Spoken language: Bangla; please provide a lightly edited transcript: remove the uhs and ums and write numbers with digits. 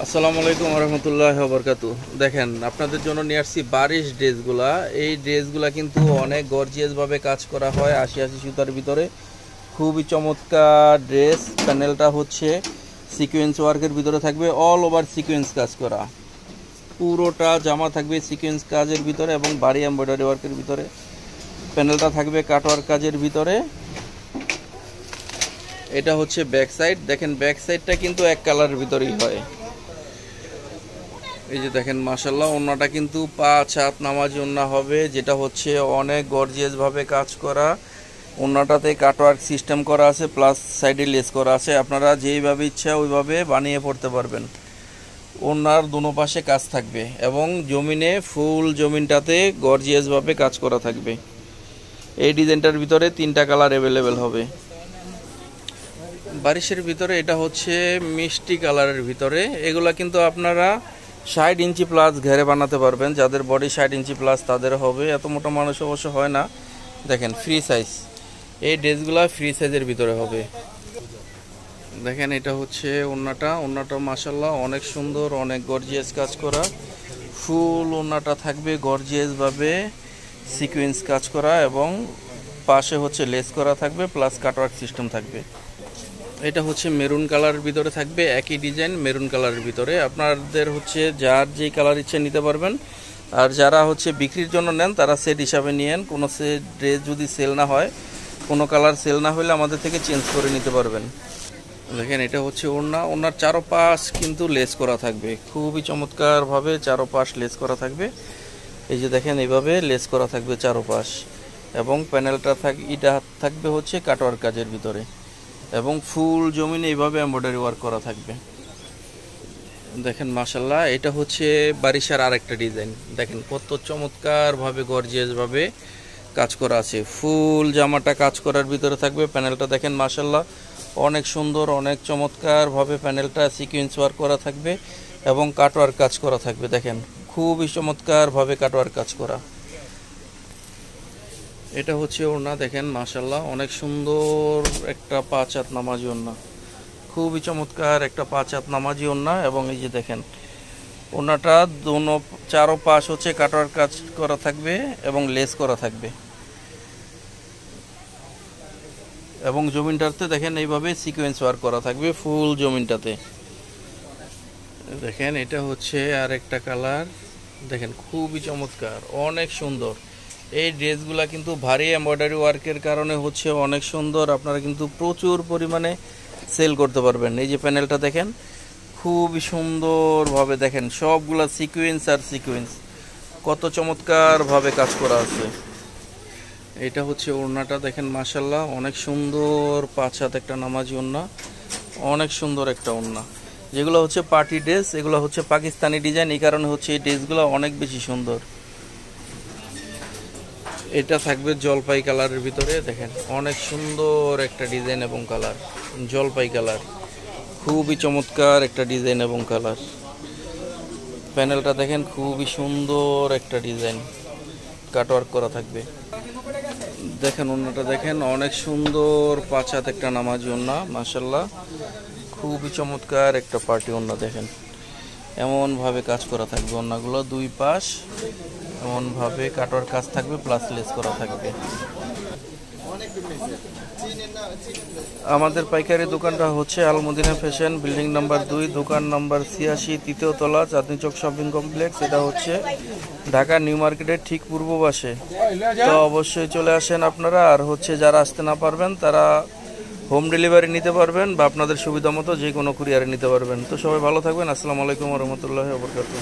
আসসালামু আলাইকুম রহমতুল্লাহি ওয়া বারাকাতুহু। দেখেন আপনাদের জন্য নিয়ে আসছি বারিশ ড্রেসগুলা। এই ড্রেসগুলা কিন্তু অনেক গর্জিয়াসভাবে কাজ করা হয় ৮০ সুতার ভিতরে। খুবই চমৎকার ড্রেস। প্যানেলটা হচ্ছে সিকোয়েন্স ওয়ার্কের ভিতরে থাকবে, অল ওভার সিকোয়েন্স কাজ করা। পুরোটা জামা থাকবে সিকোয়েন্স কাজের ভিতরে এবং বাড়ি এমব্রয়ডারি ওয়ার্কের ভিতরে। প্যানেলটা থাকবে কাটওয়ার্ক কাজের ভিতরে। এটা হচ্ছে ব্যাক সাইড। দেখেন ব্যাক সাইডটা কিন্তু এক কালারের ভিতরেই হয়। এই যে দেখেন মাশাআল্লাহ, ওন্নাটা কিন্তু ৫ হাত নামাজি ওন্না হবে, যেটা হচ্ছে অনেক গর্জিয়াসভাবে কাজ করা। ওন্নাটাতে কাটওয়ার্ক সিস্টেম করা আছে, প্লাস সাইডে লেস করা আছে। আপনারা যেইভাবে ইচ্ছা ওইভাবে বানিয়ে পড়তে পারবেন। ওন্নার দুনো পাশে কাজ থাকবে এবং জমিনে ফুল জমিনটাতে গর্জিয়াসভাবে কাজ করা থাকবে। এই ডিজাইনটার ভিতরে ৩টা কালার অ্যাভেলেবেল হবে। বারিশের ভিতরে এটা হচ্ছে মিষ্টি কালারের ভিতরে। এগুলা কিন্তু আপনারা ৬০ ইঞ্চি প্লাস ঘেরে বানাতে পারবেন। যাদের বডি ৬০ ইঞ্চি প্লাস তাদের হবে, এত মোটা মানুষ অবশ্য হয় না। দেখেন ফ্রি সাইজ, এই ড্রেসগুলা ফ্রি সাইজের ভিতরে হবে। দেখেন এটা হচ্ছে ওন্নাটা মাশাআল্লাহ অনেক সুন্দর, অনেক গর্জিয়াস কাজ করা। ফুল ওন্নাটা থাকবে গর্জিয়াসভাবে সিকোয়েন্স কাজ করা এবং পাশে হচ্ছে লেস করা থাকবে, প্লাস কাটওয়ার্ক সিস্টেম থাকবে। এটা হচ্ছে মেরুন কালারের ভিতরে থাকবে, একই ডিজাইন মেরুন কালারের ভিতরে। আপনাদের হচ্ছে যার যেই কালার ইচ্ছে নিতে পারবেন। আর যারা হচ্ছে বিক্রির জন্য নেন তারা সেট হিসাবে নিয়েন। কোনো সেট ড্রেস যদি সেল না হয়, কোনো কালার সেল না হলে আমাদের থেকে চেঞ্জ করে নিতে পারবেন। দেখেন এটা হচ্ছে ওড়নার চারোপাশ কিন্তু লেস করা থাকবে, খুবই চমৎকারভাবে চারোপাশ লেস করা থাকবে। এই যে দেখেন এইভাবে লেস করা থাকবে চারোপাশ, এবং প্যানেলটা এটা থাকবে হচ্ছে কাটওয়ার্ক কাজের ভিতরে, এবং ফুল জমিনে এইভাবে এমব্রয়ডারি ওয়ার্ক করা থাকবে। দেখেন মাশাআল্লাহ, এটা হচ্ছে বারিশার আরেকটা ডিজাইন। দেখেন কত চমৎকারভাবে গর্জিয়াসভাবে কাজ করা আছে। ফুল জামাটা কাজ করার ভিতরে থাকবে। প্যানেলটা দেখেন মাশাআল্লাহ অনেক সুন্দর, অনেক চমৎকারভাবে প্যানেলটা সিকোয়েন্স ওয়ার্ক করা থাকবে এবং কাটওয়ার্ক কাজ করা থাকবে। দেখেন খুবই চমৎকারভাবে কাটওয়ার্ক কাজ করা। এটা হচ্ছে ওড়না। দেখেন মাশাআল্লাহ অনেক সুন্দর একটা ৫ হাত নামাজি ওড়না, খুবই চমৎকার একটা ৫ হাত নামাজি ওড়না। এবং এই যে দেখেন ওড়নাটা চারোপাশ হচ্ছে কাটওয়ার্ক কাজ করা থাকবে এবং লেস করা থাকবে, এবং জমিনটাতে দেখেন এইভাবে সিকোয়েন্স ওয়ার্ক করা থাকবে ফুল জমিনটাতে। দেখেন এটা হচ্ছে আরেকটা কালার। দেখেন খুবই চমৎকার, অনেক সুন্দর। এই ড্রেসগুলা কিন্তু ভারী এমব্রয়ডারি ওয়ার্কের কারণে হচ্ছে অনেক সুন্দর। আপনারা কিন্তু প্রচুর পরিমাণে সেল করতে পারবেন। এই যে প্যানেলটা দেখেন খুবই সুন্দরভাবে, দেখেন সবগুলা সিকোয়েন্স আর সিকোয়েন্স, কত চমৎকারভাবে কাজ করা আছে। এটা হচ্ছে ওড়নাটা। দেখেন মাশাআল্লাহ অনেক সুন্দর ৫ হাত একটা নামাজি ওড়না, অনেক সুন্দর একটা ওড়না। যেগুলো হচ্ছে পার্টি ড্রেস, এগুলো হচ্ছে পাকিস্তানি ডিজাইন, এই কারণে হচ্ছে এই ড্রেসগুলো অনেক বেশি সুন্দর। এটা থাকবে জলপাই কালারের ভিতরে। দেখেন অনেক সুন্দর একটা ডিজাইন এবং কালার, জলপাই কালার, খুবই চমৎকার একটা ডিজাইন এবং কালার। প্যানেলটা দেখেন খুবই সুন্দর একটা ডিজাইন, কাটওয়ার্ক করা থাকবে। দেখেন ওড়নাটা দেখেন অনেক সুন্দর ৫ হাত একটা নামাজি ওড়না মাশাআল্লাহ, খুবই চমৎকার একটা পার্টি ওড়না। দেখেন এমনভাবে কাজ করা থাকবে, ওড়নাগুলো দুই পাশ এমনভাবে কাটওয়ার্ক কাজ থাকবে, প্লাস লেস করা থাকবে। আমাদের পাইকারি দোকানটা হচ্ছে আল মদিনা ফ্যাশন, বিল্ডিং নাম্বার ২, দোকান নাম্বার ৮৬, তৃতীয় তলা, চাঁদনী চক শপিং কমপ্লেক্স। এটা হচ্ছে ঢাকা নিউ মার্কেটের ঠিক পূর্ব পাশে। তো অবশ্যই চলে আসেন আপনারা। আর হচ্ছে যারা আসতে না পারবেন তারা হোম ডেলিভারি নিতে পারবেন, বা আপনাদের সুবিধা মতো যে কোনো কুরিয়ারে নিতে পারবেন। তো সবাই ভালো থাকবেন। আসসালামু আলাইকুম ওয়া রাহমাতুল্লাহি ওয়া বারাকাতুহু।